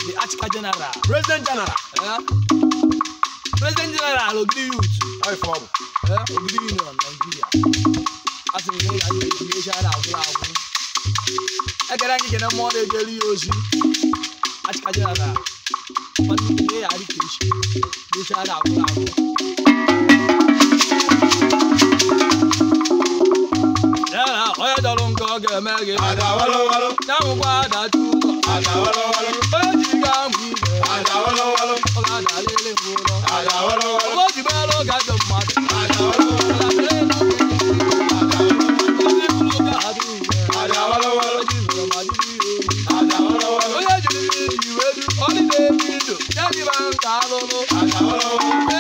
the Archika General. President General. President General Ogidi Youth. How for? Ogidi Union Nigeria. As we say, I will be share out. I can get more than daily use. Archika General. But today I will share out. Oya dalon ko ge mege ada walo walo na mo kwa da tu ada walo walo o ji ga mu ada walo walo o ga da lele ngoro ada walo walo o ji ba lo ga do ma ada walo walo ada walo walo ji lo ma ji ada walo walo o ya ji ni we du o ni de ji do ya ji ba ka lo ada walo walo